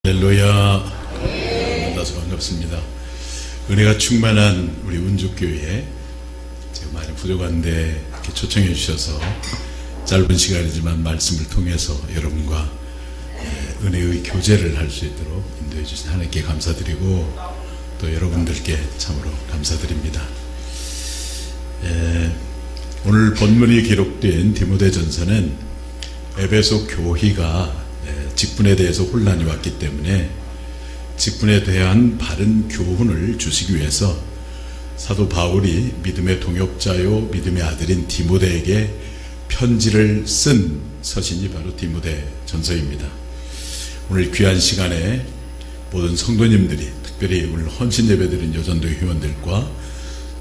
할렐루야. 만나서 반갑습니다. 은혜가 충만한 우리 운주교회에 제가 많이 부족한데 이렇게 초청해 주셔서 짧은 시간이지만 말씀을 통해서 여러분과 은혜의 교제를 할 수 있도록 인도해 주신 하나님께 감사드리고 또 여러분들께 참으로 감사드립니다. 오늘 본문이 기록된 디모데전서는 에베소 교회가 직분에 대해서 혼란이 왔기 때문에 직분에 대한 바른 교훈을 주시기 위해서 사도 바울이 믿음의 동역자요 믿음의 아들인 디모데에게 편지를 쓴 서신이 바로 디모데전서입니다. 오늘 귀한 시간에 모든 성도님들이 특별히 오늘 헌신 예배드린 여전도 회원들과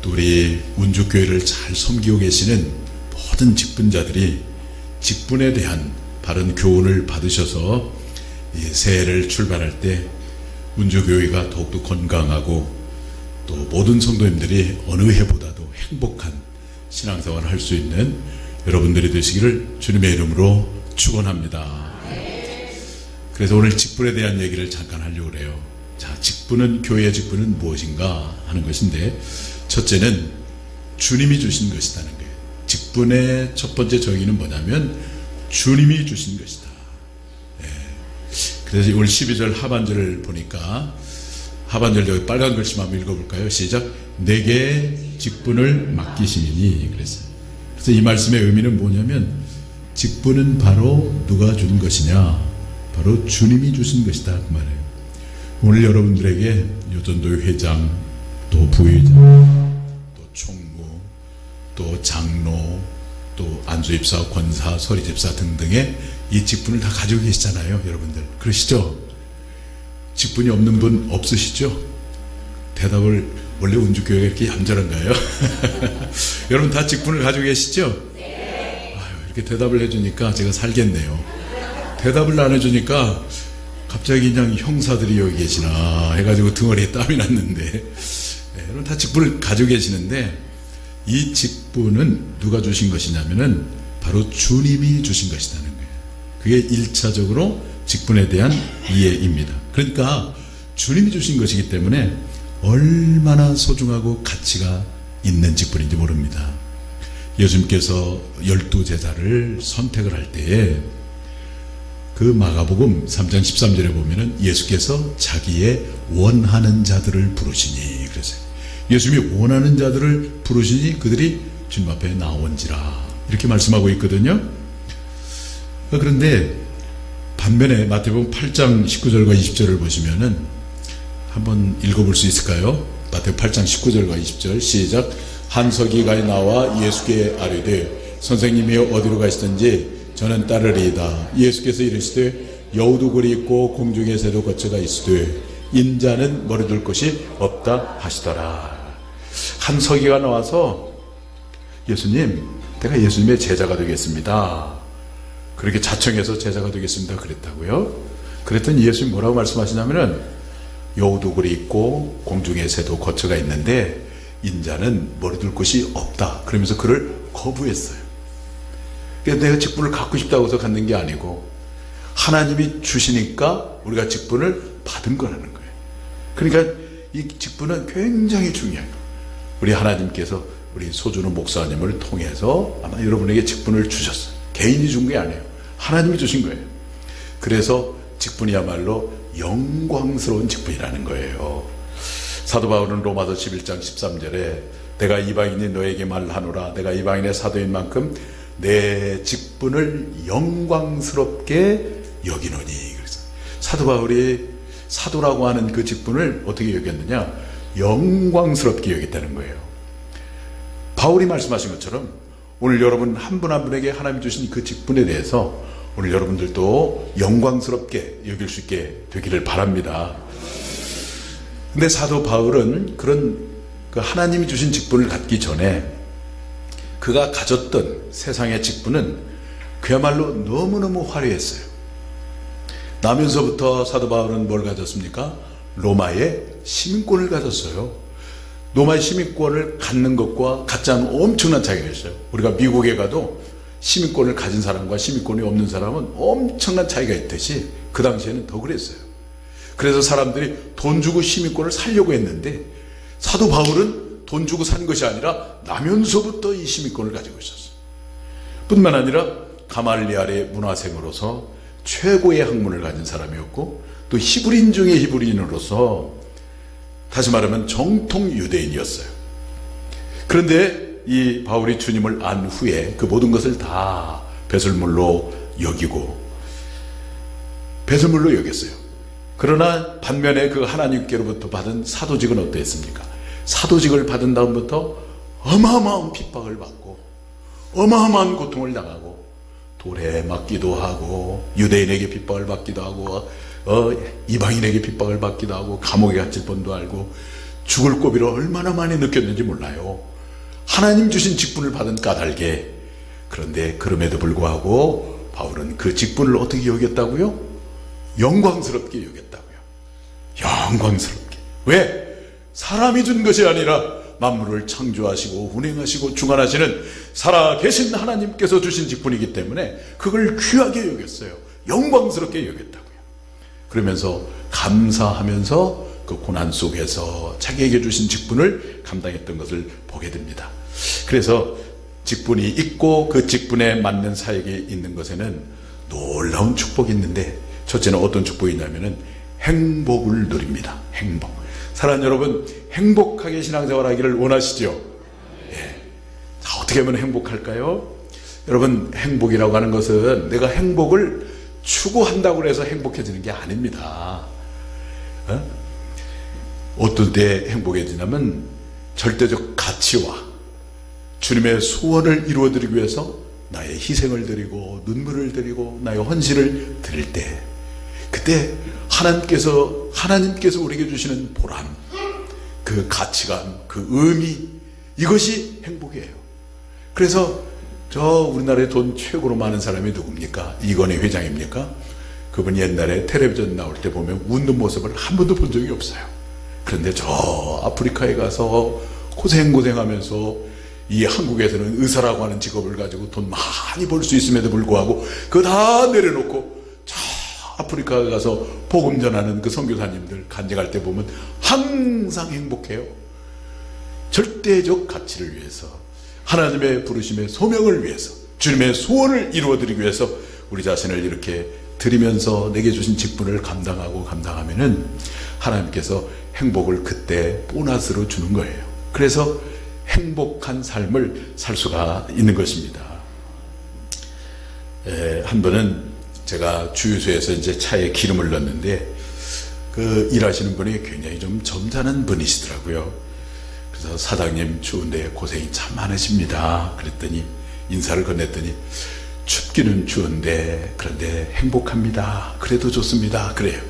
또 우리 운주교회를 잘 섬기고 계시는 모든 직분자들이 직분에 대한 바른 교훈을 받으셔서 이 새해를 출발할 때 운주교회가 더욱더 건강하고 또 모든 성도님들이 어느 해보다도 행복한 신앙생활을 할 수 있는 여러분들이 되시기를 주님의 이름으로 축원합니다. 그래서 오늘 직분에 대한 얘기를 잠깐 하려고 해요. 자, 직분은, 교회의 직분은 무엇인가 하는 것인데, 첫째는 주님이 주신 것이라는 거예요. 직분의 첫 번째 정의는 뭐냐면 주님이 주신 것이다. 그래서 오늘 12절 하반절을 보니까 하반절 여기 빨간 글씨 한번 읽어볼까요? 시작. 내게 직분을 맡기시니 그랬어요. 그래서 이 말씀의 의미는 뭐냐면 직분은 바로 누가 준 것이냐? 바로 주님이 주신 것이다 그 말이에요. 오늘 여러분들에게 여전도회 회장, 또 부회장, 또 총무, 또 장로, 또 안수집사, 권사, 서리집사 등등의 이 직분을 다 가지고 계시잖아요. 여러분들 그러시죠? 직분이 없는 분 없으시죠? 대답을, 원래 운주교회가 이렇게 얌전한가요? 여러분 다 직분을 가지고 계시죠? 네. 아유, 이렇게 대답을 해주니까 제가 살겠네요. 대답을 안 해주니까 갑자기 그냥 형사들이 여기 계시나 해가지고 등허리에 땀이 났는데, 네, 여러분 다 직분을 가지고 계시는데 이 직분은 누가 주신 것이냐면은 바로 주님이 주신 것이라는 거예요. 그게 1차적으로 직분에 대한 이해입니다. 그러니까 주님이 주신 것이기 때문에 얼마나 소중하고 가치가 있는 직분인지 모릅니다. 예수님께서 12제자를 선택을 할 때에 그 마가복음 3장 13절에 보면은 예수께서 자기의 원하는 자들을 부르시니 그랬어요. 예수님이 원하는 자들을 부르시니 그들이 주님 앞에 나온지라 이렇게 말씀하고 있거든요. 그런데 반면에 마태복음 8장 19절과 20절을 보시면은 한번 읽어볼 수 있을까요? 마태복음 8장 19절과 20절 시작. 한 서기관이 나와 예수께 아뢰되 선생님이 어디로 가시든지 저는 따르리이다. 예수께서 이르시되 여우도 굴이 있고 공중의 새도 거처가 있으되 인자는 머리둘 곳이 없다 하시더라. 한 서기가 나와서 예수님, 내가 예수님의 제자가 되겠습니다. 그렇게 자청해서 제자가 되겠습니다 그랬다고요. 그랬더니 예수님 뭐라고 말씀하시냐면은 여우도 굴이 있고 공중의 새도 거처가 있는데 인자는 머리둘 곳이 없다 그러면서 그를 거부했어요. 그래서 내가 직분을 갖고 싶다고 해서 갖는 게 아니고 하나님이 주시니까 우리가 직분을 받은 거라는 거예요. 그러니까 이 직분은 굉장히 중요해요. 우리 하나님께서 우리 소준호 목사님을 통해서 아마 여러분에게 직분을 주셨어요. 개인이 준 게 아니에요. 하나님이 주신 거예요. 그래서 직분이야말로 영광스러운 직분이라는 거예요. 사도 바울은 로마서 11장 13절에 내가 이방인이 너에게 말하노라. 내가 이방인의 사도인 만큼 내 직분을 영광스럽게 여기노니. 그래서 사도 바울이 사도라고 하는 그 직분을 어떻게 여겼느냐? 영광스럽게 여겼다는 거예요. 바울이 말씀하신 것처럼 오늘 여러분 한 분 한 분에게 하나님 주신 그 직분에 대해서 오늘 여러분들도 영광스럽게 여길 수 있게 되기를 바랍니다. 근데 사도 바울은 그런 그 하나님이 주신 직분을 갖기 전에 그가 가졌던 세상의 직분은 그야말로 너무너무 화려했어요. 나면서부터 사도 바울은 뭘 가졌습니까? 로마의 시민권을 가졌어요. 로마의 시민권을 갖는 것과 갖지 않은 엄청난 차이가 있어요. 우리가 미국에 가도 시민권을 가진 사람과 시민권이 없는 사람은 엄청난 차이가 있듯이 그 당시에는 더 그랬어요. 그래서 사람들이 돈 주고 시민권을 사려고 했는데 사도 바울은 돈 주고 산 것이 아니라 나면서부터 이 시민권을 가지고 있었어요. 뿐만 아니라 가말리알의 문화생으로서 최고의 학문을 가진 사람이었고 또 히브리인 중에 히브리인으로서 다시 말하면 정통 유대인이었어요. 그런데 이 바울이 주님을 안 후에 그 모든 것을 다 배설물로 여기고 배설물로 여겼어요. 그러나 반면에 그 하나님께로부터 받은 사도직은 어땠습니까? 사도직을 받은 다음부터 어마어마한 핍박을 받고 어마어마한 고통을 당하고 돌에 맞기도 하고 유대인에게 핍박을 받기도 하고 이방인에게 핍박을 받기도 하고 감옥에 갇힐 뻔도 알고 죽을 고비를 얼마나 많이 느꼈는지 몰라요. 하나님 주신 직분을 받은 까닭에. 그런데 그럼에도 불구하고 바울은 그 직분을 어떻게 여겼다고요? 영광스럽게 여겼다고요. 영광스럽게. 왜? 사람이 준 것이 아니라 만물을 창조하시고 운행하시고 주관하시는 살아계신 하나님께서 주신 직분이기 때문에 그걸 귀하게 여겼어요. 영광스럽게 여겼다고요. 그러면서 감사하면서 그 고난 속에서 자기에게 주신 직분을 감당했던 것을 보게 됩니다. 그래서 직분이 있고 그 직분에 맞는 사역이 있는 것에는 놀라운 축복이 있는데 첫째는 어떤 축복이 있냐면은 행복을 누립니다. 행복. 사랑하는 여러분, 행복하게 신앙생활하기를 원하시죠? 예. 자, 어떻게 하면 행복할까요? 여러분, 행복이라고 하는 것은 내가 행복을 추구한다고 해서 행복해지는 게 아닙니다. 어떨 때 행복해지냐면 절대적 가치와 주님의 소원을 이루어드리기 위해서 나의 희생을 드리고 눈물을 드리고 나의 헌신을 드릴 때 그때 하나님께서 우리에게 주시는 보람, 그 가치감, 그 의미, 이것이 행복이에요. 그래서 우리나라에 돈 최고로 많은 사람이 누굽니까? 이건희 회장입니까? 그분이 옛날에 텔레비전 나올 때 보면 웃는 모습을 한 번도 본 적이 없어요. 그런데 아프리카에 가서 고생하면서 이 한국에서는 의사라고 하는 직업을 가지고 돈 많이 벌 수 있음에도 불구하고 그거 다 내려놓고 아프리카에 가서 복음 전하는 그 선교사님들 간증할 때 보면 항상 행복해요. 절대적 가치를 위해서, 하나님의 부르심의 소명을 위해서, 주님의 소원을 이루어드리기 위해서 우리 자신을 이렇게 드리면서 내게 주신 직분을 감당하면은 하나님께서 행복을 그때 보너스로 주는 거예요. 그래서 행복한 삶을 살 수가 있는 것입니다. 한 번은 제가 주유소에서 이제 차에 기름을 넣었는데 그 일하시는 분이 굉장히 좀 점잖은 분이시더라고요. 그래서 사장님 추운데 고생이 참 많으십니다. 그랬더니 인사를 건넸더니 춥기는 추운데 그런데 행복합니다. 그래도 좋습니다. 그래요.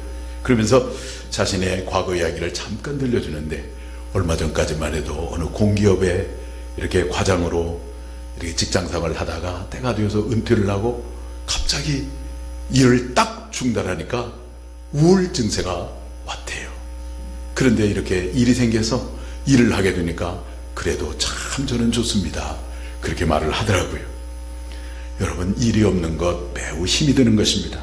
그러면서 자신의 과거 이야기를 잠깐 들려주는데 얼마 전까지만 해도 어느 공기업에 이렇게 과장으로 이렇게 직장생활을 하다가 때가 되어서 은퇴를 하고 갑자기 일을 딱 중단하니까 우울 증세가 왔대요. 그런데 이렇게 일이 생겨서 일을 하게 되니까 그래도 참 저는 좋습니다. 그렇게 말을 하더라고요. 여러분, 일이 없는 것 매우 힘이 드는 것입니다.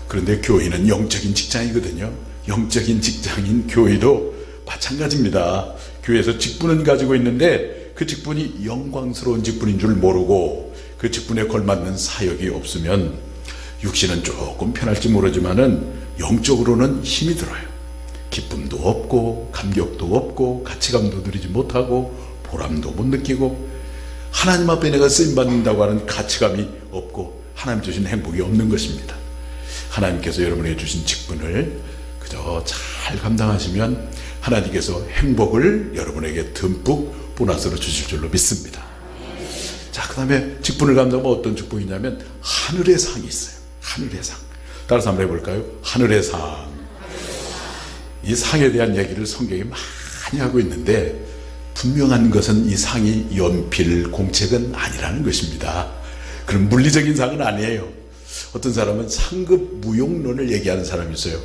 그런데 교회는 영적인 직장이거든요. 영적인 직장인 교회도 마찬가지입니다. 교회에서 직분은 가지고 있는데 그 직분이 영광스러운 직분인 줄 모르고 그 직분에 걸맞는 사역이 없으면 육신은 조금 편할지 모르지만은 영적으로는 힘이 들어요. 기쁨도 없고 감격도 없고 가치감도 누리지 못하고 보람도 못 느끼고 하나님 앞에 내가 쓰임받는다고 하는 가치감이 없고 하나님 주신 행복이 없는 것입니다. 하나님께서 여러분에게 주신 직분을 그저 잘 감당하시면 하나님께서 행복을 여러분에게 듬뿍 보너스로 주실 줄로 믿습니다. 자, 그 다음에 직분을 감당하면 어떤 축복이냐면 하늘의 상이 있어요. 하늘의 상. 따라서 한번 해볼까요? 하늘의 상. 이 상에 대한 얘기를 성경이 많이 하고 있는데 분명한 것은 이 상이 연필, 공책은 아니라는 것입니다. 그럼 물리적인 상은 아니에요. 어떤 사람은 상급 무용론을 얘기하는 사람이 있어요.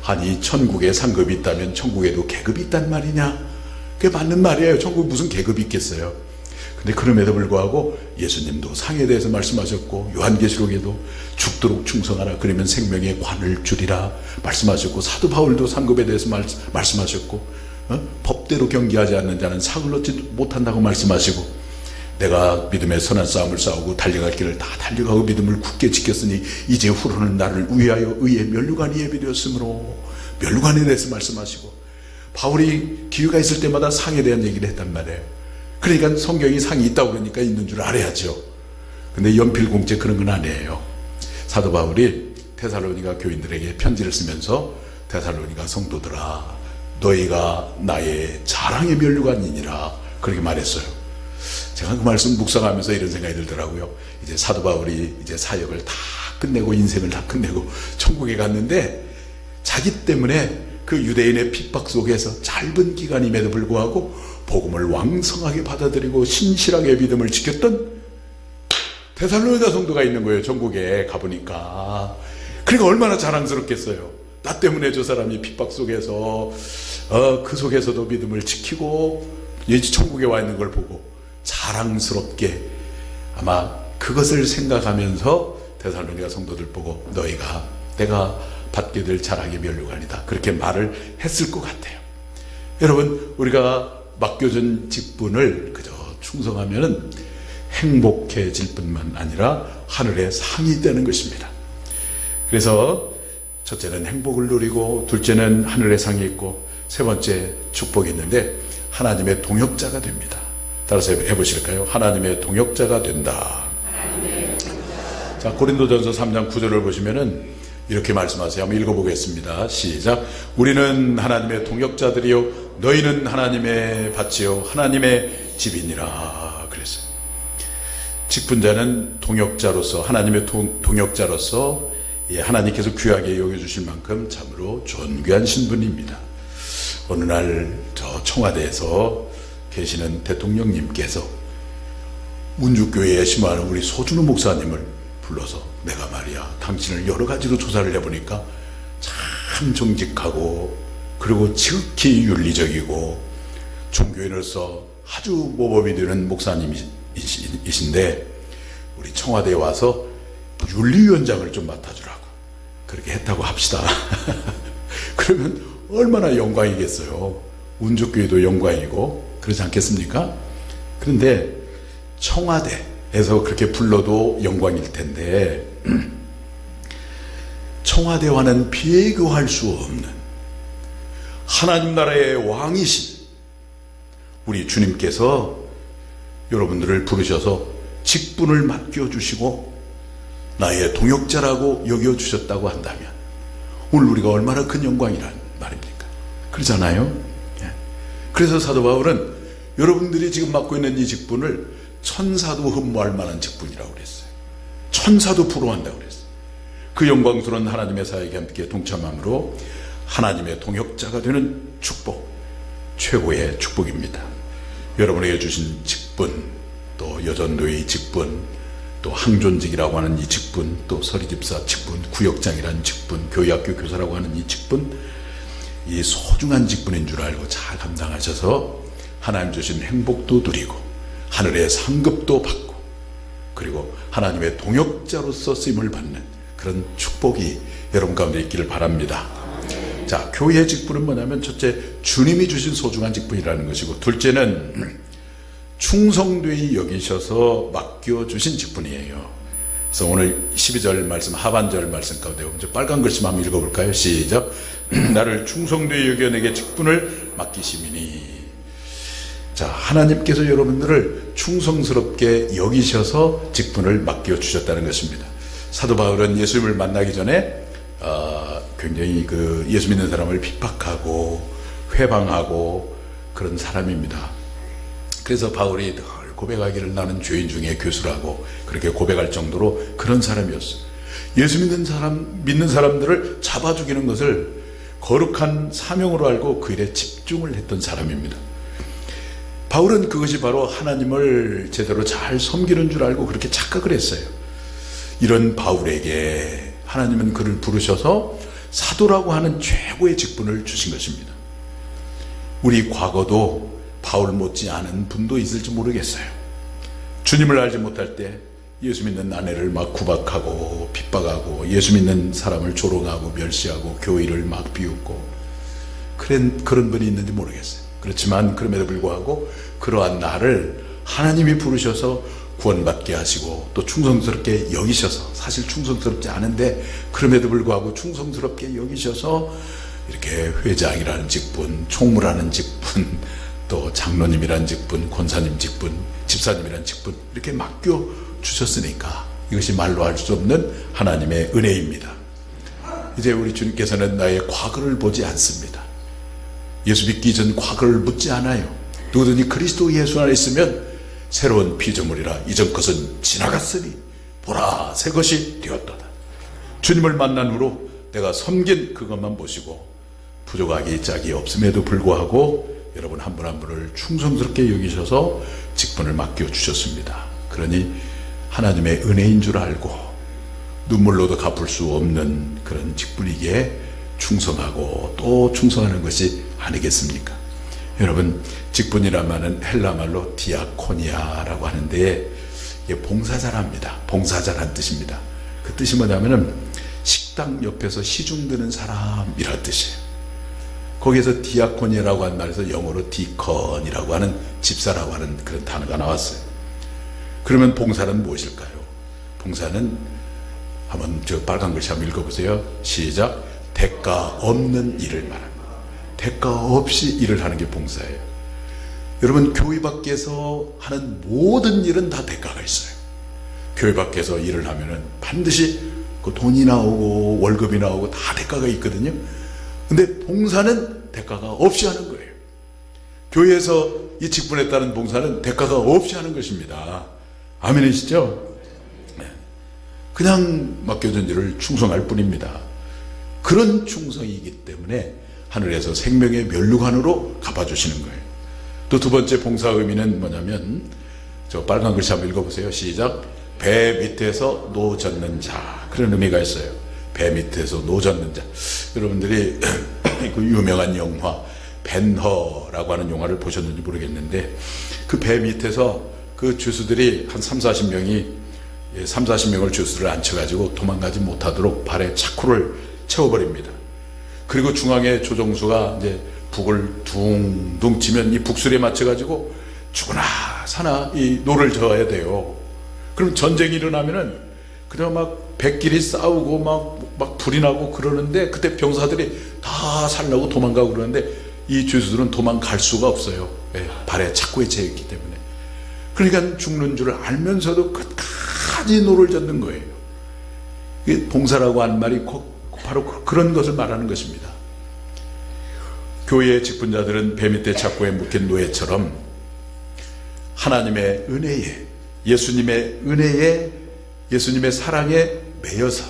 아니, 천국에 상급이 있다면 천국에도 계급이 있단 말이냐? 그게 맞는 말이에요. 천국에 무슨 계급이 있겠어요? 근데 그럼에도 불구하고 예수님도 상에 대해서 말씀하셨고, 요한계시록에도 죽도록 충성하라, 그러면 생명의 관을 주리라 말씀하셨고, 사도 바울도 상급에 대해서 말씀하셨고, 법대로 경기하지 않는 자는 상을 얻지 못한다고 말씀하시고, 내가 믿음의 선한 싸움을 싸우고 달려갈 길을 다 달려가고 믿음을 굳게 지켰으니 이제 후로는 나를 위하여 의의 면류관이 예비되었으므로, 면류관에 대해서 말씀하시고, 바울이 기회가 있을 때마다 상에 대한 얘기를 했단 말이에요. 그러니까 성경이 상이 있다고 그러니까 있는 줄 알아야죠. 근데 연필공제 그런 건 아니에요. 사도 바울이 데살로니가 교인들에게 편지를 쓰면서, 데살로니가 성도들아, 너희가 나의 자랑의 면류관이니라, 그렇게 말했어요. 제가 그 말씀 묵상하면서 이런 생각이 들더라고요. 이제 사도 바울이 이제 사역을 다 끝내고 인생을 다 끝내고 천국에 갔는데, 자기 때문에 그 유대인의 핍박 속에서 짧은 기간임에도 불구하고 복음을 왕성하게 받아들이고 신실하게 믿음을 지켰던 데살로니가 성도가 있는 거예요. 전국에 가보니까. 그러니까 얼마나 자랑스럽겠어요. 나 때문에 저 사람이 핍박 속에서 그 속에서도 믿음을 지키고 이제 천국에 와 있는 걸 보고 자랑스럽게, 아마 그것을 생각하면서 데살로니가 성도들 보고 너희가 내가 받게 될 자랑의 면류관이다, 그렇게 말을 했을 것 같아요. 여러분, 우리가 맡겨준 직분을 그저 충성하면 행복해질 뿐만 아니라 하늘의 상이 되는 것입니다. 그래서 첫째는 행복을 누리고, 둘째는 하늘의 상이 있고, 세 번째 축복이 있는데 하나님의 동역자가 됩니다. 따라서 해보실까요? 하나님의 동역자가 된다. 자, 고린도전서 3장 9절을 보시면은 이렇게 말씀하세요. 한번 읽어보겠습니다. 시작. 우리는 하나님의 동역자들이요 너희는 하나님의 밭이요 하나님의 집이니라 그랬어요. 직분자는 동역자로서, 하나님의 동역자로서 하나님께서 귀하게 여겨주실 만큼 참으로 존귀한 신분입니다. 어느 날 저 청와대에서 계시는 대통령님께서 운주교회에 심화하는 우리 소준호 목사님을 불러서, 내가 말이야 당신을 여러 가지로 조사를 해보니까 참 정직하고 그리고 지극히 윤리적이고 종교인으로서 아주 모범이 되는 목사님이신데 우리 청와대에 와서 윤리위원장을 좀 맡아주라고 그렇게 했다고 합시다. 그러면 얼마나 영광이겠어요. 운주교회도 영광이고 그러지 않겠습니까? 그런데 청와대에서 그렇게 불러도 영광일 텐데 청와대와는 비교할 수 없는 하나님 나라의 왕이신 우리 주님께서 여러분들을 부르셔서 직분을 맡겨주시고 나의 동역자라고 여겨주셨다고 한다면 오늘 우리가 얼마나 큰 영광이란 말입니까? 그러잖아요. 그래서 사도 바울은 여러분들이 지금 맡고 있는 이 직분을 천사도 흠모할 만한 직분이라고 그랬어요. 천사도 부러워한다고 그랬어요. 그 영광스러운 하나님의 사역에 함께 동참함으로 하나님의 동역자가 되는 축복, 최고의 축복입니다. 여러분에게 주신 직분, 또 여전도의 직분, 또 항존직이라고 하는 이 직분, 또 서리집사 직분, 구역장이라는 직분, 교회학교 교사라고 하는 이 직분, 이 소중한 직분인 줄 알고 잘 감당하셔서 하나님 주신 행복도 누리고 하늘의 상급도 받고 그리고 하나님의 동역자로서 쓰임을 받는 그런 축복이 여러분 가운데 있기를 바랍니다. 자, 교회 직분은 뭐냐면 첫째, 주님이 주신 소중한 직분이라는 것이고, 둘째는 충성되이 여기셔서 맡겨주신 직분이에요. 그래서 오늘 12절 말씀, 하반절 말씀 가운데 먼저 빨간 글씨만 한번 읽어볼까요? 시작. 나를 충성되이 여겨 내게 직분을 맡기심이니. 자, 하나님께서 여러분들을 충성스럽게 여기셔서 직분을 맡겨주셨다는 것입니다. 사도 바울은 예수님을 만나기 전에 굉장히 그 예수 믿는 사람을 핍박하고 회방하고 그런 사람입니다. 그래서 바울이 늘 고백하기를 나는 죄인 중에 교수라고 그렇게 고백할 정도로 그런 사람이었어요. 예수 믿는 사람들을 잡아 죽이는 것을 거룩한 사명으로 알고 그 일에 집중을 했던 사람입니다. 바울은 그것이 바로 하나님을 제대로 잘 섬기는 줄 알고 그렇게 착각을 했어요. 이런 바울에게 하나님은 그를 부르셔서 사도라고 하는 최고의 직분을 주신 것입니다. 우리 과거도 바울 못지않은 분도 있을지 모르겠어요. 주님을 알지 못할 때 예수 믿는 아내를 막 구박하고 핍박하고 예수 믿는 사람을 조롱하고 멸시하고 교회를 막 비웃고 그런 분이 있는지 모르겠어요. 그렇지만 그럼에도 불구하고 그러한 나를 하나님이 부르셔서 구원받게 하시고 또 충성스럽게 여기셔서, 사실 충성스럽지 않은데 그럼에도 불구하고 충성스럽게 여기셔서 이렇게 회장이라는 직분, 총무라는 직분, 또 장로님이라는 직분, 권사님 직분, 집사님이라는 직분 이렇게 맡겨주셨으니까 이것이 말로 할 수 없는 하나님의 은혜입니다. 이제 우리 주님께서는 나의 과거를 보지 않습니다. 예수 믿기 전 과거를 묻지 않아요. 누구든지 그리스도 예수 안에 있으면 새로운 피조물이라 이전 것은 지나갔으니 보라 새 것이 되었도다. 주님을 만난 후로 내가 섬긴 그것만 보시고 부족하기 짝이 없음에도 불구하고 여러분 한 분 한 분을 충성스럽게 여기셔서 직분을 맡겨주셨습니다. 그러니 하나님의 은혜인 줄 알고 눈물로도 갚을 수 없는 그런 직분이기에 충성하고 또 충성하는 것이 아니겠습니까? 여러분, 직분이란 말은 헬라말로 디아코니아라고 하는데 이게 봉사자랍니다. 봉사자란 뜻입니다. 그 뜻이 뭐냐면은 식당 옆에서 시중 드는 사람이란 뜻이에요. 거기에서 디아코니아라고 하는 말에서 영어로 디컨이라고 하는 집사라고 하는 그런 단어가 나왔어요. 그러면 봉사는 무엇일까요? 봉사는 한번 저 빨간 글씨 한번 읽어보세요. 시작. 대가 없는 일을 말합니다. 대가 없이 일을 하는 게 봉사예요. 여러분, 교회 밖에서 하는 모든 일은 다 대가가 있어요. 교회 밖에서 일을 하면은 반드시 그 돈이 나오고 월급이 나오고 다 대가가 있거든요. 근데 봉사는 대가가 없이 하는 거예요. 교회에서 이 직분에 따른 봉사는 대가가 없이 하는 것입니다. 아멘이시죠? 그냥 맡겨진 일을 충성할 뿐입니다. 그런 충성이기 때문에 하늘에서 생명의 면류관으로 갚아주시는 거예요. 또 두 번째 봉사 의미는 뭐냐면 저 빨간 글씨 한번 읽어보세요. 시작. 배 밑에서 노 젓는 자, 그런 의미가 있어요. 배 밑에서 노 젓는 자. 여러분들이 그 유명한 영화 벤허라고 하는 영화를 보셨는지 모르겠는데 그 배 밑에서 그 죄수들이 한 40명을 죄수를 앉혀가지고 도망가지 못하도록 발에 차쿠를 채워버립니다. 그리고 중앙에 조종수가 이제 북을 둥둥 치면 이 북술에 맞춰가지고 죽으나 사나 이 노를 저어야 돼요. 그럼 전쟁이 일어나면은 그냥 막 백끼리 싸우고 막 불이 나고 그러는데 그때 병사들이 다 살려고 도망가고 그러는데 이 죄수들은 도망갈 수가 없어요. 발에 차쿠에 채였기 때문에. 그러니까 죽는 줄 알면서도 끝까지 노를 젓는 거예요. 봉사라고 하는 말이 바로 그런 것을 말하는 것입니다. 교회의 직분자들은 배 밑에 차고에 묶인 노예처럼 하나님의 은혜에, 예수님의 은혜에, 예수님의 사랑에 매여서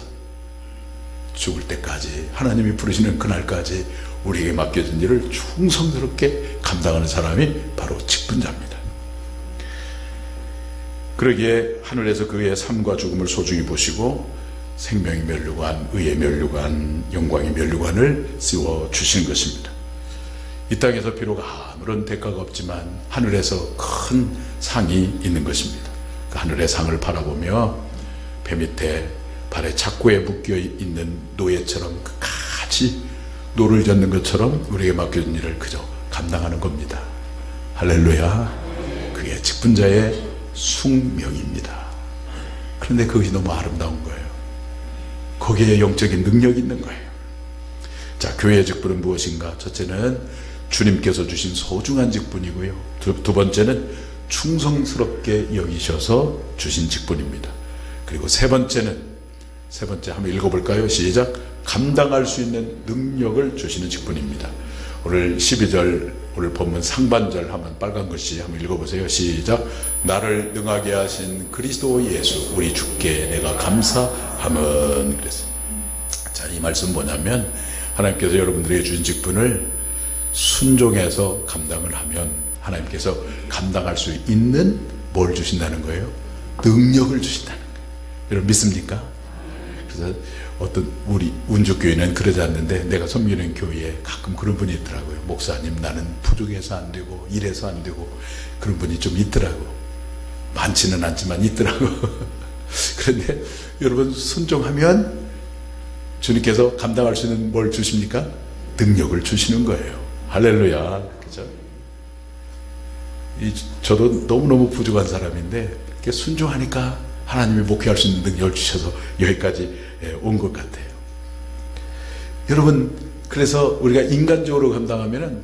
죽을 때까지, 하나님이 부르시는 그날까지 우리에게 맡겨진 일을 충성스럽게 감당하는 사람이 바로 직분자입니다. 그러기에 하늘에서 그의 삶과 죽음을 소중히 보시고 생명의 면류관, 의의 면류관, 영광의 면류관을 씌워주신 것입니다. 이 땅에서 비록 아무런 대가가 없지만 하늘에서 큰 상이 있는 것입니다. 그 하늘의 상을 바라보며 배 밑에 발에 착고에 묶여있는 노예처럼 같이 노를 젓는 것처럼 우리에게 맡겨진 일을 그저 감당하는 겁니다. 할렐루야. 그게 직분자의 숙명입니다. 그런데 그것이 너무 아름다운 거예요. 거기에 영적인 능력이 있는 거예요. 자, 교회의 직분은 무엇인가? 첫째는 주님께서 주신 소중한 직분이고요. 두 번째는 충성스럽게 여기셔서 주신 직분입니다. 그리고 세 번째 한번 읽어볼까요? 시작. 감당할 수 있는 능력을 주시는 직분입니다. 오늘 12절, 오늘 본문 상반절 한번 빨간 글씨 한번 읽어보세요. 시작. 나를 능하게 하신 그리스도 예수 우리 주께 내가 감사함은. 그랬어요. 자, 이 말씀 뭐냐면 하나님께서 여러분들에게 주신 직분을 순종해서 감당을 하면 하나님께서 감당할 수 있는 뭘 주신다는 거예요? 능력을 주신다는 거예요. 여러분 믿습니까? 그래서 어떤 우리 운주교회는 그러지 않는데 내가 섬기는 교회에 가끔 그런 분이 있더라고요. 목사님 나는 부족해서 안 되고 이래서 안 되고 그런 분이 좀 있더라고. 많지는 않지만 있더라고. 그런데 여러분, 순종하면 주님께서 감당할 수 있는 뭘 주십니까? 능력을 주시는 거예요. 할렐루야. 그죠? 저도 너무너무 부족한 사람인데 이렇게 순종하니까 하나님이 목회할 수 있는 능력을 주셔서 여기까지 온 것 같아요. 여러분, 그래서 우리가 인간적으로 감당하면은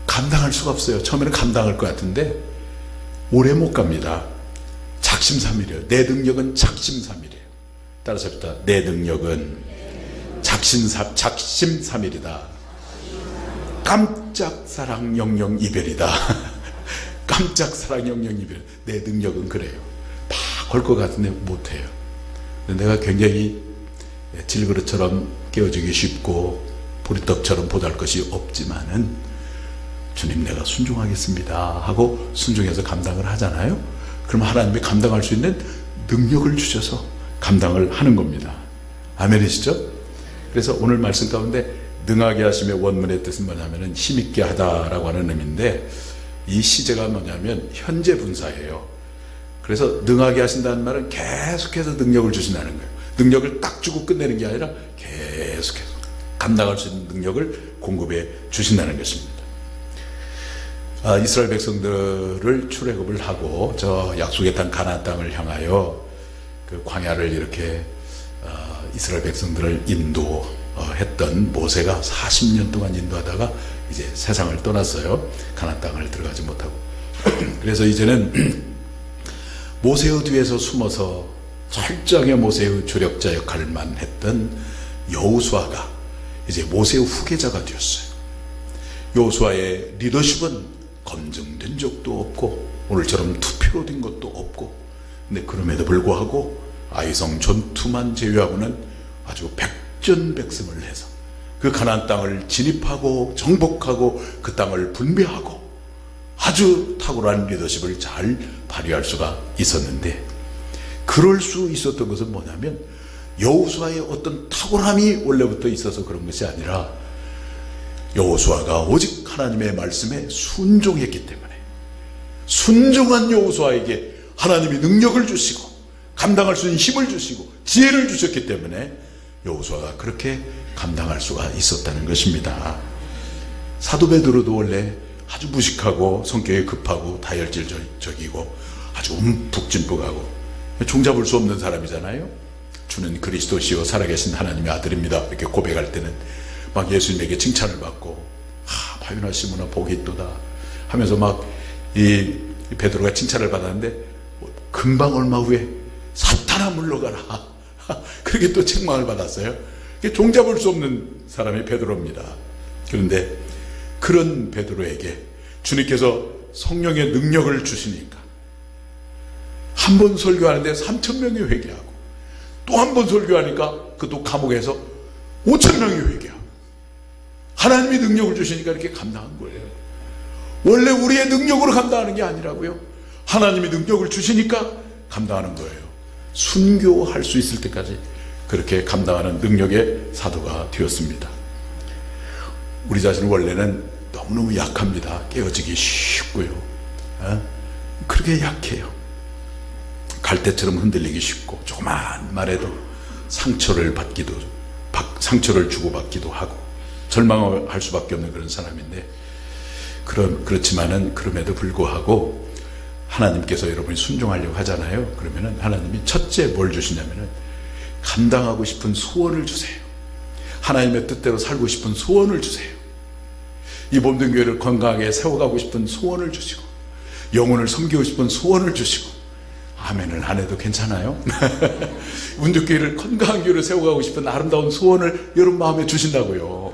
감당할 수가 없어요. 처음에는 감당할 것 같은데 오래 못 갑니다. 작심삼일이에요. 내 능력은 작심삼일이에요. 따라서 합시다. 내 능력은 작심삼일이다. 깜짝 사랑 영영 이별이다. 깜짝 사랑 영영 이별. 내 능력은 그래요. 다 걸 것 같은데 못해요. 내가 굉장히 질그릇처럼 깨어지기 쉽고 보리떡처럼 보잘 것이 없지만은 주님, 내가 순종하겠습니다 하고 순종해서 감당을 하잖아요. 그럼 하나님이 감당할 수 있는 능력을 주셔서 감당을 하는 겁니다. 아멘이시죠? 그래서 오늘 말씀 가운데 능하게 하심의 원문의 뜻은 뭐냐면은 힘있게 하다라고 하는 의미인데, 이 시제가 뭐냐면 현재 분사예요. 그래서 능하게 하신다는 말은 계속해서 능력을 주신다는 거예요. 능력을 딱 주고 끝내는 게 아니라 계속해서 감당할 수 있는 능력을 공급해 주신다는 것입니다. 이스라엘 백성들을 출애굽을 하고 저 약속의 땅 가나안 땅을 향하여 그 광야를 이렇게 이스라엘 백성들을 인도했던 모세가 40년 동안 인도하다가 이제 세상을 떠났어요. 가나안 땅을 들어가지 못하고. 그래서 이제는 모세의 뒤에서 숨어서 철저하게 모세의 조력자 역할만 했던 여호수아가 이제 모세의 후계자가 되었어요. 여호수아의 리더십은 검증된 적도 없고 오늘처럼 투표로 된 것도 없고, 근데 그럼에도 불구하고 아이성 전투만 제외하고는 아주 백전백승을 해서 그 가나안 땅을 진입하고 정복하고 그 땅을 분배하고 아주 탁월한 리더십을 잘 발휘할 수가 있었는데, 그럴 수 있었던 것은 뭐냐면 여호수아의 어떤 탁월함이 원래부터 있어서 그런 것이 아니라 여호수아가 오직 하나님의 말씀에 순종했기 때문에, 순종한 여호수아에게 하나님이 능력을 주시고 감당할 수 있는 힘을 주시고 지혜를 주셨기 때문에 여호수아가 그렇게 감당할 수가 있었다는 것입니다. 사도 베드로도 원래 아주 무식하고 성격이 급하고 다혈질적이고 아주 움푹짐푹하고 종잡을 수 없는 사람이잖아요. 주는 그리스도시요 살아계신 하나님의 아들입니다 이렇게 고백할 때는 막 예수님에게 칭찬을 받고, 바요나 시모나 복이 있도다 하면서 막 이 베드로가 칭찬을 받았는데 금방 얼마 후에 사탄아 물러가라 그렇게 또 책망을 받았어요. 종잡을 수 없는 사람이 베드로입니다. 그런데 그런 베드로에게 주님께서 성령의 능력을 주시니까 한 번 설교하는데 3,000명이 회개하고, 또 한 번 설교하니까 그것도 감옥에서 5,000명이 회개하고, 하나님이 능력을 주시니까 이렇게 감당한 거예요. 원래 우리의 능력으로 감당하는 게 아니라고요. 하나님이 능력을 주시니까 감당하는 거예요. 순교할 수 있을 때까지 그렇게 감당하는 능력의 사도가 되었습니다. 우리 자신은 원래는 너무너무 약합니다. 깨어지기 쉽고요. 그렇게 약해요. 갈대처럼 흔들리기 쉽고, 조그만 말에도 상처를 주고받기도 하고 절망할 수밖에 없는 그런 사람인데, 그렇지만은 그럼에도 불구하고 하나님께서 여러분이 순종하려고 하잖아요. 그러면은 하나님이 첫째 뭘 주시냐면은 감당하고 싶은 소원을 주세요. 하나님의 뜻대로 살고 싶은 소원을 주세요. 이 몸된 교회를 건강하게 세워가고 싶은 소원을 주시고, 영혼을 섬기고 싶은 소원을 주시고, 아멘을 안 해도 괜찮아요. 운동교회를 건강한 교회를 세워가고 싶은 아름다운 소원을 여러분 마음에 주신다고요.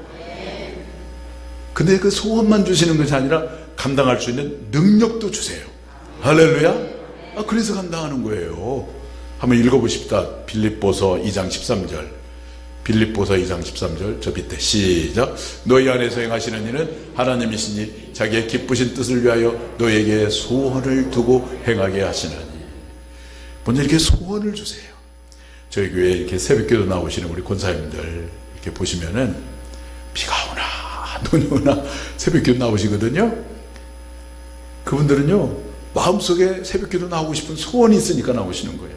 근데 그 소원만 주시는 것이 아니라 감당할 수 있는 능력도 주세요. 할렐루야. 그래서 감당하는 거예요. 한번 읽어보십시다. 빌립보서 2장 13절. 빌립보서 2장 13절. 저 밑에 시작. 너희 안에서 행하시는 이는 하나님이시니 자기의 기쁘신 뜻을 위하여 너에게 소원을 두고 행하게 하시나니. 먼저 이렇게 소원을 주세요. 저희 교회에 이렇게 새벽기도 나오시는 우리 권사님들 이렇게 보시면은 비가 오나 눈이 오나 새벽기도 나오시거든요. 그분들은요 마음속에 새벽기도 나오고 싶은 소원이 있으니까 나오시는 거야.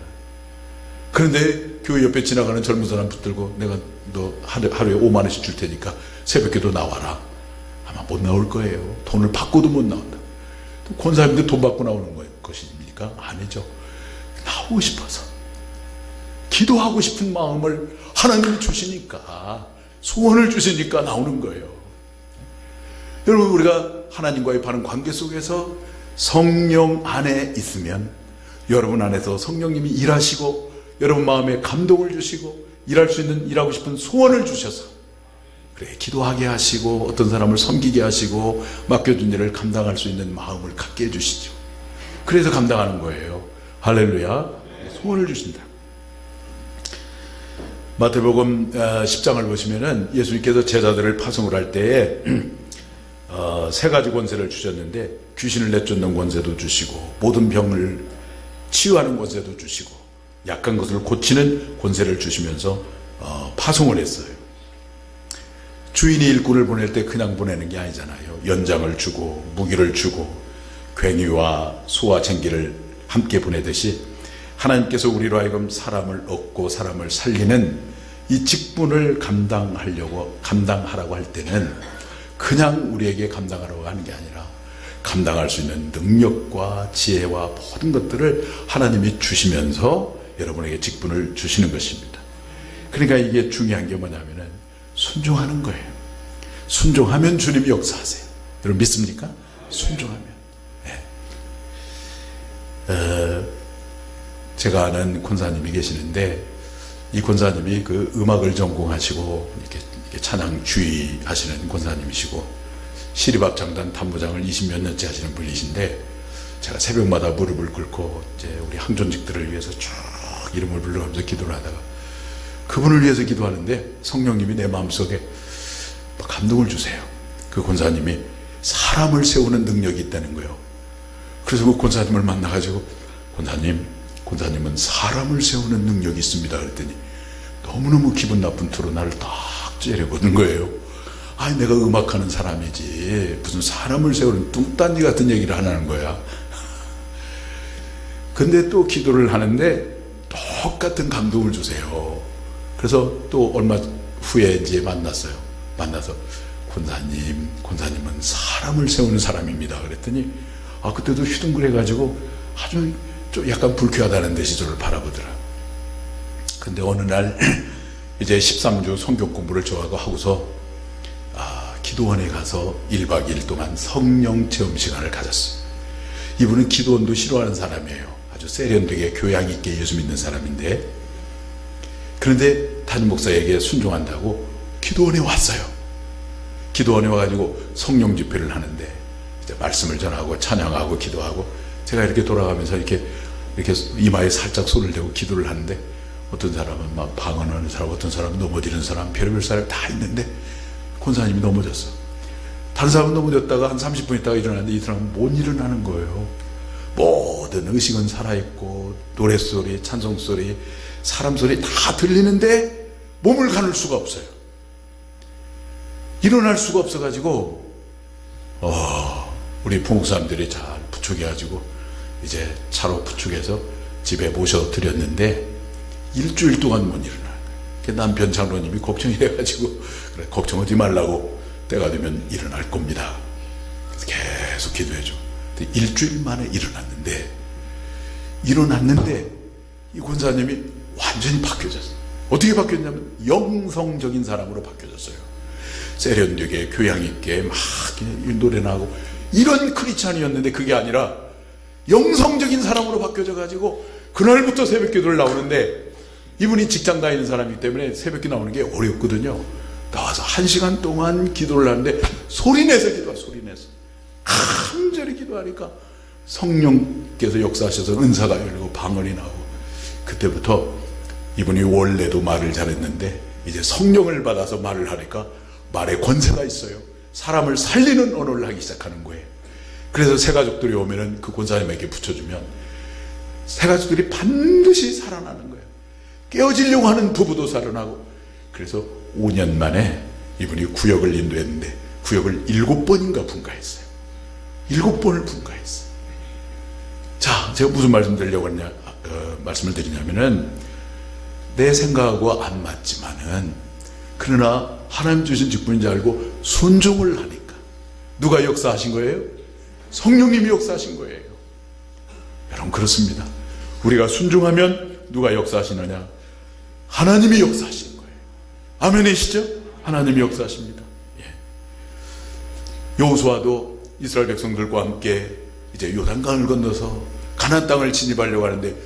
그런데 교회 옆에 지나가는 젊은 사람 붙들고 내가 너 하루에 5만 원씩 줄 테니까 새벽기도 나와라. 아마 못 나올 거예요. 돈을 받고도 못 나온다. 또 권사님들 돈 받고 나오는 것입니까? 아니죠. 나오고 싶어서 기도하고 싶은 마음을 하나님이 주시니까, 소원을 주시니까 나오는 거예요. 여러분, 우리가 하나님과의 바른 관계 속에서 성령 안에 있으면 여러분 안에서 성령님이 일하시고 여러분 마음에 감동을 주시고 일하고 싶은 소원을 주셔서 그래 기도하게 하시고 어떤 사람을 섬기게 하시고 맡겨준 일을 감당할 수 있는 마음을 갖게 해주시죠. 그래서 감당하는 거예요. 할렐루야. 소원을 주신다. 마태복음 10장을 보시면은 예수님께서 제자들을 파송을 할 때에 세 가지 권세를 주셨는데, 귀신을 내쫓는 권세도 주시고 모든 병을 치유하는 권세도 주시고 약한 것을 고치는 권세를 주시면서 파송을 했어요. 주인이 일꾼을 보낼 때 그냥 보내는 게 아니잖아요. 연장을 주고 무기를 주고 괭이와 소와 쟁기를 함께 보내듯이 하나님께서 우리로 하여금 사람을 얻고 사람을 살리는 이 직분을 감당하라고 할 때는 그냥 우리에게 감당하라고 하는 게 아니라 감당할 수 있는 능력과 지혜와 모든 것들을 하나님이 주시면서 여러분에게 직분을 주시는 것입니다. 그러니까 이게 중요한 게 뭐냐면은 순종하는 거예요. 순종하면 주님이 역사하세요. 여러분 믿습니까? 순종하면. 네. 제가 아는 권사님이 계시는데, 이 권사님이 그 음악을 전공하시고 이렇게 찬양 주의 하시는 권사님이시고 시립합창단 단무장을 20몇 년째 하시는 분이신데, 제가 새벽마다 무릎을 꿇고 이제 우리 항존직들을 위해서 쭉 이름을 불러가면서 기도를 하다가 그분을 위해서 기도하는데 성령님이 내 마음속에 감동을 주세요. 그 권사님이 사람을 세우는 능력이 있다는 거예요. 그래서 그 권사님을 만나가지고 권사님은 사람을 세우는 능력이 있습니다 그랬더니 너무너무 기분 나쁜 투로 나를 딱 째려보는 거예요. 아니 내가 음악하는 사람이지 무슨 사람을 세우는 뚱딴지 같은 얘기를 하는 거야. 근데 또 기도를 하는데 똑같은 감동을 주세요. 그래서 또 얼마 후에 이제 만나서 권사님은 사람을 세우는 사람입니다 그랬더니 그때도 휘둥그레가지고 아주 좀 약간 불쾌하다는 듯이 저를 바라보더라. 근데 어느 날 이제 13주 성경 공부를 저하고 하고서 기도원에 가서 1박 2일 동안 성령 체험 시간을 가졌어요. 이분은 기도원도 싫어하는 사람이에요. 아주 세련되게 교양 있게 예수 믿는 사람인데, 그런데 담임 목사에게 순종한다고 기도원에 왔어요. 기도원에 와가지고 성령 집회를 하는데 이제 말씀을 전하고 찬양하고 기도하고 제가 이렇게 돌아가면서 이렇게 이마에 살짝 손을 대고 기도를 하는데 어떤 사람은 막 방언하는 사람, 어떤 사람은 넘어지는 사람, 별의별 사람 다 있는데 권사님이 넘어졌어. 다른 사람은 넘어졌다가 한 30분 있다가 일어났는데 이 사람은 못 일어나는 거예요. 모든 의식은 살아있고 노랫소리, 찬송소리, 사람소리 다 들리는데 몸을 가눌 수가 없어요. 일어날 수가 없어가지고 우리 부목사님들이 잘 부축해가지고 이제 차로 부축해서 집에 모셔드렸는데 일주일 동안 못 일어나요. 남편 장로님이 걱정이 돼가지고 그래 걱정하지 말라고 때가 되면 일어날 겁니다. 그래서 계속 기도해줘. 일주일 만에 일어났는데 이 권사님이 완전히 바뀌어졌어요. 어떻게 바뀌었냐면 영성적인 사람으로 바뀌어졌어요. 세련되게 교양 있게 막 노래나 하고 이런 크리스찬이었는데 그게 아니라 영성적인 사람으로 바뀌어져 가지고 그날부터 새벽기도를 나오는데, 이분이 직장 다니는 사람이기 때문에 새벽기 나오는 게 어렵거든요. 나와서 1시간 동안 기도를 하는데 소리내서 기도하, 소리내서 간절히 기도하니까 성령께서 역사하셔서 은사가 열리고 방언이 나오고, 그때부터 이분이 원래도 말을 잘했는데 이제 성령을 받아서 말을 하니까 말에 권세가 있어요. 사람을 살리는 언어를 하기 시작하는 거예요. 그래서 새가족들이 오면은 그 권사님에게 붙여주면 새가족들이 반드시 살아나는 거예요. 깨어지려고 하는 부부도 살아나고. 그래서 5년 만에 이분이 구역을 인도했는데 구역을 7번인가 분가했어요. 7번을 분가했어요. 자, 제가 무슨 말씀 드리려고 하냐, 말씀을 드리냐면은, 내 생각하고 안 맞지만은, 그러나 하나님 주신 직분인 줄 알고 순종을 하니까. 누가 역사하신 거예요? 성령님이 역사하신 거예요. 여러분, 그렇습니다. 우리가 순종하면 누가 역사하시느냐? 하나님이 역사하시는 거예요. 아멘이시죠? 하나님이 역사하십니다. 여호수아도 이스라엘 백성들과 함께 이제 요단강을 건너서 가나안 땅을 진입하려고 하는데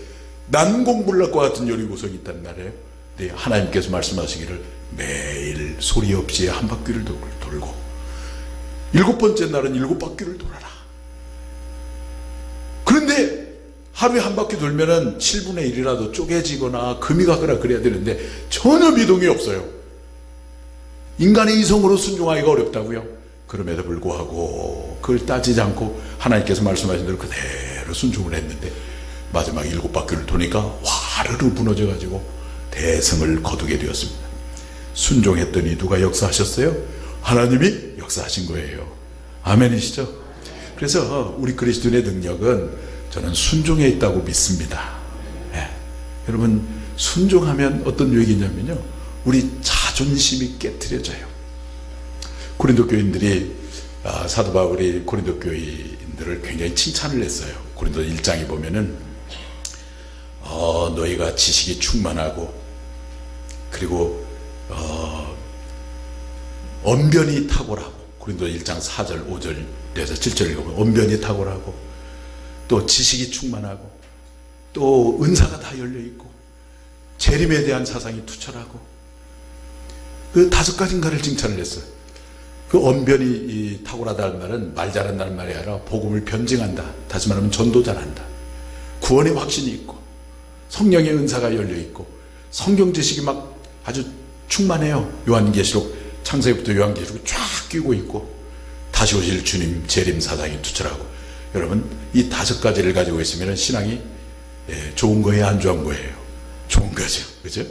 난공불락과 같은 여리고성이 있단 말이에요. 네, 하나님께서 말씀하시기를 매일 소리 없이 한 바퀴를 돌고 7번째 날은 7바퀴를 돌아라. 그런데 하루에 한 바퀴 돌면은 7분의 1이라도 쪼개지거나 금이 가거나 그래야 되는데 전혀 미동이 없어요. 인간의 이성으로 순종하기가 어렵다고요. 그럼에도 불구하고 그걸 따지지 않고 하나님께서 말씀하신 대로 그대로 순종을 했는데 마지막 7바퀴를 도니까 와르르 무너져가지고 대성을 거두게 되었습니다. 순종했더니 누가 역사하셨어요? 하나님이 역사하신 거예요. 아멘이시죠? 그래서 우리 그리스도인의 능력은 저는 순종에 있다고 믿습니다. 예. 여러분, 순종하면 어떤 얘기냐면요, 우리 자존심이 깨트려져요. 고린도 교인들이 사도 바울이 고린도 교인들을 굉장히 칭찬을 했어요. 고린도 1장에 보면은 너희가 지식이 충만하고 그리고 언변이 탁월하고, 고린도 1장 4절 5절에서 7절 읽어보면 언변이 탁월하고 또 지식이 충만하고 또 은사가 다 열려있고 재림에 대한 사상이 투철하고, 그 5가지인가를 칭찬을 했어요. 그 언변이 탁월하다는 말은 말 잘한다는 말이 아니라 복음을 변증한다, 다시 말하면 전도 잘한다, 구원의 확신이 있고 성령의 은사가 열려있고 성경 지식이 막 아주 충만해요. 요한계시록 창세기부터 요한계시록 쫙 끼고 있고 다시 오실 주님 재림 사상이 투철하고. 여러분, 이 5가지를 가지고 있으면 신앙이 좋은 거예요, 안 좋은 거예요? 좋은 거죠. 그죠?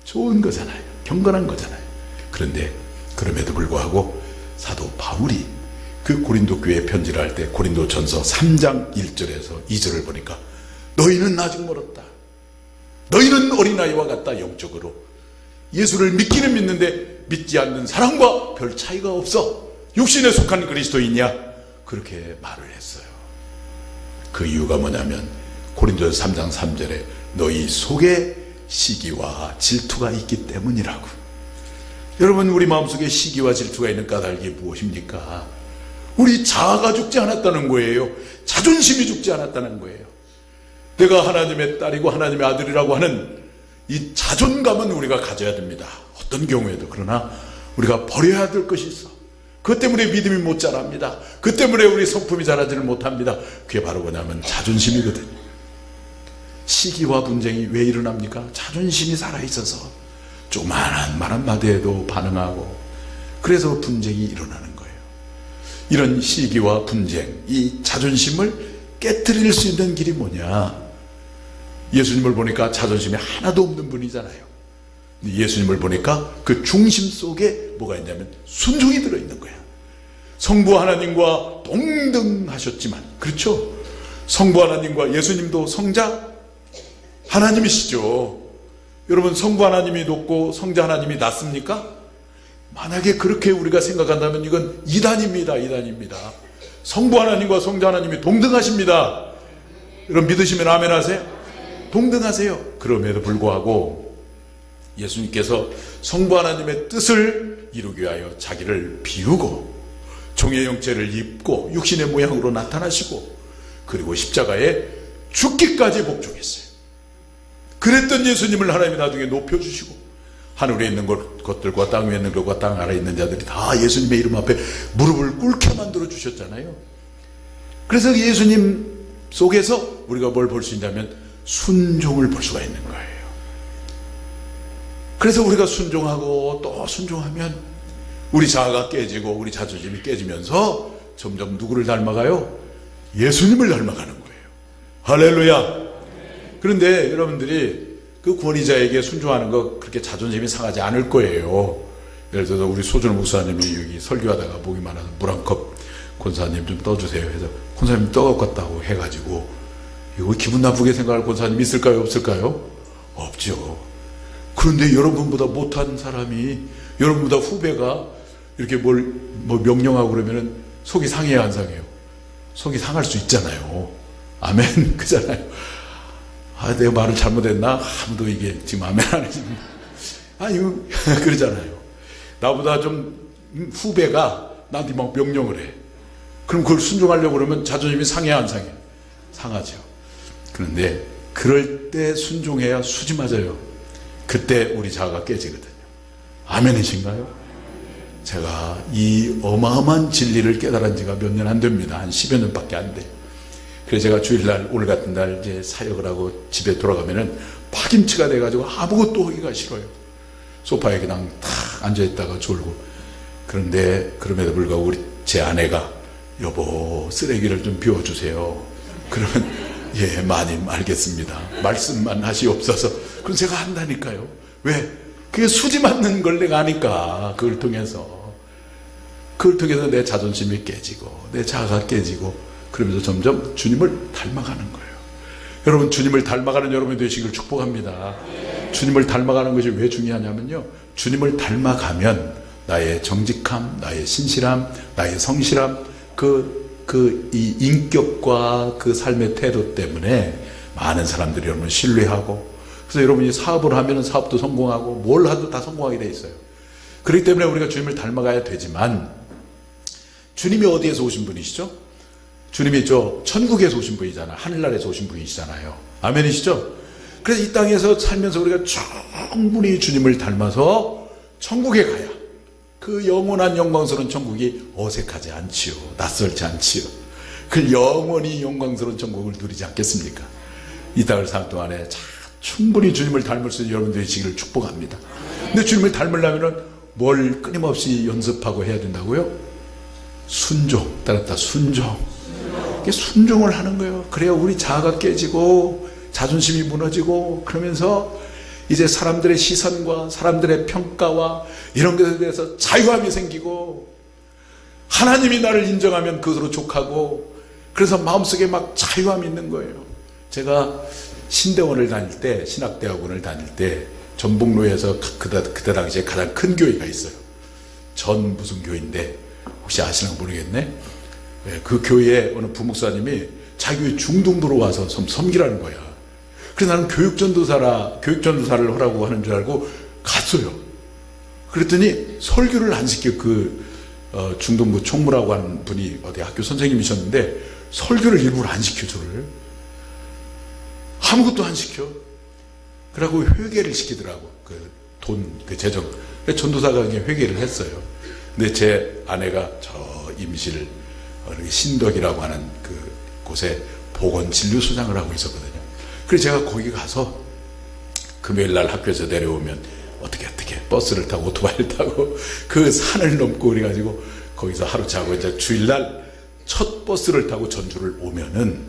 좋은 거잖아요. 경건한 거잖아요. 그런데 그럼에도 불구하고 사도 바울이 그 고린도 교회에 편지를 할 때 고린도 전서 3장 1절에서 2절을 보니까 너희는 아직 멀었다. 너희는 어린아이와 같다. 영적으로 예수를 믿기는 믿는데 믿지 않는 사람과 별 차이가 없어. 육신에 속한 그리스도인이야. 그렇게 말을 했어요. 그 이유가 뭐냐면 고린도서 3장 3절에 너희 속에 시기와 질투가 있기 때문이라고. 여러분, 우리 마음속에 시기와 질투가 있는 까닭이 무엇입니까? 우리 자아가 죽지 않았다는 거예요. 자존심이 죽지 않았다는 거예요. 내가 하나님의 딸이고 하나님의 아들이라고 하는 이 자존감은 우리가 가져야 됩니다. 어떤 경우에도. 그러나 우리가 버려야 될 것이 있어. 그것 때문에 믿음이 못 자랍니다. 그것 때문에 우리 성품이 자라지를 못합니다. 그게 바로 뭐냐면 자존심이거든요. 시기와 분쟁이 왜 일어납니까? 자존심이 살아있어서 조그마한 말 한마디에도 반응하고, 그래서 분쟁이 일어나는 거예요. 이런 시기와 분쟁, 이 자존심을 깨트릴 수 있는 길이 뭐냐? 예수님을 보니까 자존심이 하나도 없는 분이잖아요. 예수님을 보니까 그 중심 속에 뭐가 있냐면 순종이 들어있는 거야. 성부 하나님과 동등하셨지만, 그렇죠? 성부 하나님과 예수님도 성자 하나님이시죠. 여러분, 성부 하나님이 높고 성자 하나님이 낮습니까? 만약에 그렇게 우리가 생각한다면 이건 이단입니다. 이단입니다. 성부 하나님과 성자 하나님이 동등하십니다. 여러분, 믿으시면 아멘 하세요. 동등하세요. 그럼에도 불구하고 예수님께서 성부 하나님의 뜻을 이루기 위하여 자기를 비우고 종의 형체를 입고 육신의 모양으로 나타나시고, 그리고 십자가에 죽기까지 복종했어요. 그랬던 예수님을 하나님이 나중에 높여주시고, 하늘에 있는 것들과 땅 위에 있는 것과 땅 아래에 있는 자들이 다 예수님의 이름 앞에 무릎을 꿇게 만들어 주셨잖아요. 그래서 예수님 속에서 우리가 뭘 볼 수 있냐면 순종을 볼 수가 있는 거예요. 그래서 우리가 순종하고 또 순종하면 우리 자아가 깨지고 우리 자존심이 깨지면서 점점 누구를 닮아가요? 예수님을 닮아가는 거예요. 할렐루야. 그런데 여러분들이 그 권위자에게 순종하는 거 그렇게 자존심이 상하지 않을 거예요. 예를 들어서 우리 소준호 목사님이 여기 설교하다가 목이 많아서 물 한 컵 권사님 좀 떠주세요 해서 권사님 떠갖고 갔다고 해가지고 이거 기분 나쁘게 생각할 권사님 있을까요? 없을까요? 없죠. 그런데 여러분보다 못한 사람이, 여러분보다 후배가 이렇게 뭐 명령하고 그러면은 속이 상해야 안 상해요? 속이 상할 수 있잖아요. 아멘. 그잖아요. 아, 내가 말을 잘못했나? 아무도 이게 지금 아멘 안 해줍니다. 이거 그러잖아요. 나보다 좀 후배가 나한테 막 명령을 해. 그럼 그걸 순종하려고 그러면 자존심이 상해야 안 상해? 상하죠. 그런데 그럴 때 순종해야 수지 맞아요. 그때 우리 자아가 깨지거든요. 아멘이신가요? 제가 이 어마어마한 진리를 깨달은 지가 몇 년 안 됩니다. 한 10여 년밖에 안 돼요. 그래서 제가 주일날, 오늘 같은 날 이제 사역을 하고 집에 돌아가면은 파김치가 돼가지고 아무것도 하기가 싫어요. 소파에 그냥 탁 앉아있다가 졸고. 그런데 그럼에도 불구하고 제 아내가 여보 쓰레기를 좀 비워주세요. 그러면 예 마님 알겠습니다. 말씀만 하시옵소서. 그럼 제가 한다니까요. 왜? 그게 수지 맞는 걸 내가 아니까. 그걸 통해서 내 자존심이 깨지고 내 자아가 깨지고 그러면서 점점 주님을 닮아가는 거예요. 여러분 주님을 닮아가는 여러분이 되시길 축복합니다. 주님을 닮아가는 것이 왜 중요하냐면요, 주님을 닮아가면 나의 정직함, 나의 신실함, 나의 성실함, 이 인격과 그 삶의 태도 때문에 많은 사람들이 여러분 신뢰하고, 그래서 여러분이 사업을 하면 사업도 성공하고 뭘 하도 다 성공하게 돼 있어요. 그렇기 때문에 우리가 주님을 닮아가야 되지만, 주님이 어디에서 오신 분이시죠? 주님이 천국에서 오신 분이잖아요. 하늘나라에서 오신 분이시잖아요. 아멘이시죠? 그래서 이 땅에서 살면서 우리가 충분히 주님을 닮아서 천국에 가야 그 영원한 영광스러운 천국이 어색하지 않지요. 낯설지 않지요. 그 영원히 영광스러운 천국을 누리지 않겠습니까? 이 땅을 사는 동안에 충분히 주님을 닮을 수 있는 여러분들이 되시기를 축복합니다. 근데 주님을 닮으려면 뭘 끊임없이 연습하고 해야 된다고요? 순종. 따랐다. 순종. 이게 순종을 하는 거예요. 그래야 우리 자아가 깨지고 자존심이 무너지고, 그러면서 이제 사람들의 시선과 사람들의 평가와 이런 것에 대해서 자유함이 생기고, 하나님이 나를 인정하면 그것으로 족하고, 그래서 마음속에 막 자유함이 있는 거예요. 제가 신대원을 다닐 때, 신학대학원을 다닐 때 전북로에서 그때 당시에 가장 큰 교회가 있어요. 전 무슨 교회인데 혹시 아시나 모르겠네. 그 교회에 어느 부목사님이 자기 교회 중등부로 와서 섬기라는 거야. 그래서 나는 교육전도사를 하라고 하는 줄 알고 갔어요. 그랬더니 설교를 안 시켜. 중등부 총무라고 하는 분이 어디 학교 선생님이셨는데 설교를 일부러 안 시켜. 저를 아무것도 안 시켜. 그러고 회개를 시키더라고. 재정. 전도사가 회개를 했어요. 근데 제 아내가 저 임실 신덕이라고 하는 그 곳에 보건진료소장을 하고 있었거든요. 그래서 제가 거기 가서 금요일날 학교에서 내려오면 어떻게 버스를 타고 오토바이를 타고 그 산을 넘고 그래가지고 거기서 하루 자고 이제 주일날 첫 버스를 타고 전주를 오면은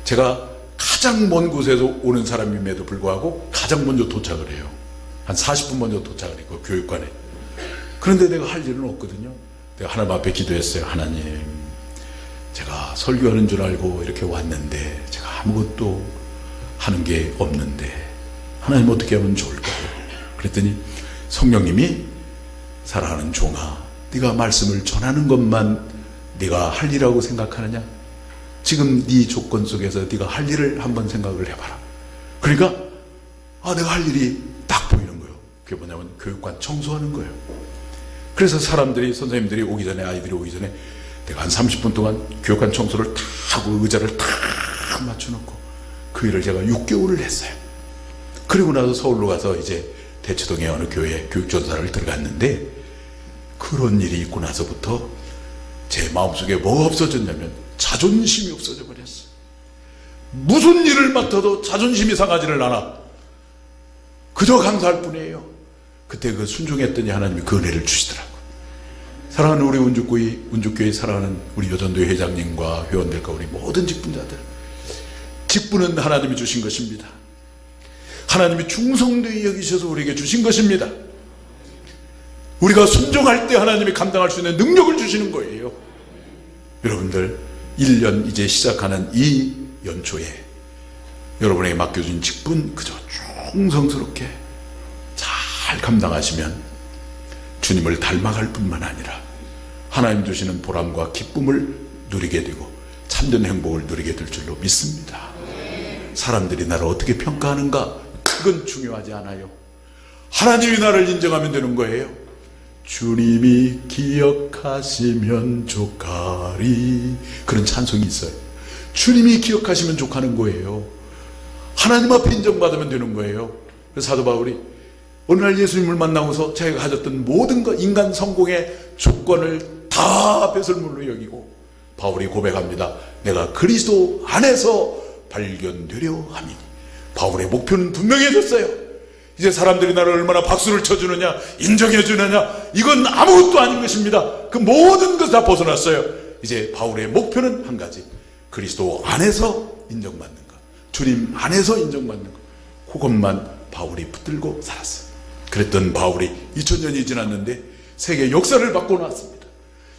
제가 가장 먼 곳에서 오는 사람임에도 불구하고 가장 먼저 도착을 해요. 한 40분 먼저 도착을 했고, 교육관에. 그런데 내가 할 일은 없거든요. 내가 하나님 앞에 기도했어요. 하나님, 제가 설교하는 줄 알고 이렇게 왔는데 제가 아무것도 하는 게 없는데 하나님 어떻게 하면 좋을까요? 그랬더니 성령님이, 사랑하는 종아, 네가 말씀을 전하는 것만 네가 할 일이라고 생각하느냐? 지금 네 조건 속에서 네가 할 일을 한번 생각을 해봐라. 그러니까 내가 할 일이 딱 보이는 거예요. 그게 뭐냐면 교육관 청소하는 거예요. 그래서 선생님들이 오기 전에, 아이들이 오기 전에 내가 한 30분 동안 교육관 청소를 다 하고 의자를 다 맞춰놓고 그 일을 제가 6개월을 했어요. 그리고 나서 서울로 가서 이제 대치동의 어느 교회에 교육전사를 들어갔는데, 그런 일이 있고 나서부터 제 마음속에 뭐가 없어졌냐면 자존심이 없어져 버렸어요. 무슨 일을 맡아도 자존심이 상하지를 않아. 그저 감사할 뿐이에요. 그때 순종했더니 하나님이 그 은혜를 주시더라고요. 사랑하는 우리 운주교회 사랑하는 우리 여전도회 회장님과 회원들과 우리 모든 직분자들, 직분은 하나님이 주신 것입니다. 하나님이 충성되이 여기셔서 우리에게 주신 것입니다. 우리가 순종할 때 하나님이 감당할 수 있는 능력을 주시는 거예요. 여러분들 1년 이제 시작하는 이 연초에 여러분에게 맡겨준 직분 그저 충성스럽게 잘 감당하시면 주님을 닮아갈 뿐만 아니라 하나님 주시는 보람과 기쁨을 누리게 되고 참된 행복을 누리게 될 줄로 믿습니다. 사람들이 나를 어떻게 평가하는가 그건 중요하지 않아요. 하나님이 나를 인정하면 되는 거예요. 주님이 기억하시면 족하리, 그런 찬송이 있어요. 주님이 기억하시면 족하는 거예요. 하나님 앞에 인정받으면 되는 거예요. 그래서 사도 바울이 어느 날 예수님을 만나고서 자기가 가졌던 모든 것, 인간 성공의 조건을 다 배설물로 여기고 바울이 고백합니다. 내가 그리스도 안에서 발견되려 함이니. 바울의 목표는 분명해졌어요. 이제 사람들이 나를 얼마나 박수를 쳐주느냐, 인정해주느냐, 이건 아무것도 아닌 것입니다. 그 모든 것 다 벗어났어요. 이제 바울의 목표는 한 가지, 그리스도 안에서 인정받는 것, 주님 안에서 인정받는 것, 그것만 바울이 붙들고 살았어요. 그랬던 바울이 2000년이 지났는데 세계 역사를 바꿔놨습니다.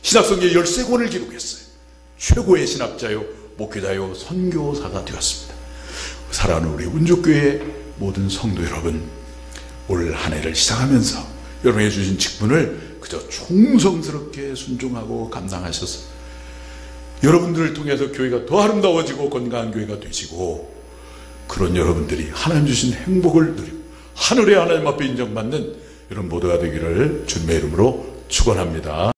신학성경 13권을 기록했어요. 최고의 신학자요, 목회자요, 선교사가 되었습니다. 사랑하는 우리 운족교회 모든 성도 여러분, 올 한 해를 시작하면서 여러분에게 주신 직분을 그저 충성스럽게 순종하고 감당하셔서 여러분들을 통해서 교회가 더 아름다워지고 건강한 교회가 되시고, 그런 여러분들이 하나님 주신 행복을 누리고 하늘의 하나님 앞에 인정받는 여러분 모두가 되기를 주님의 이름으로 축원합니다.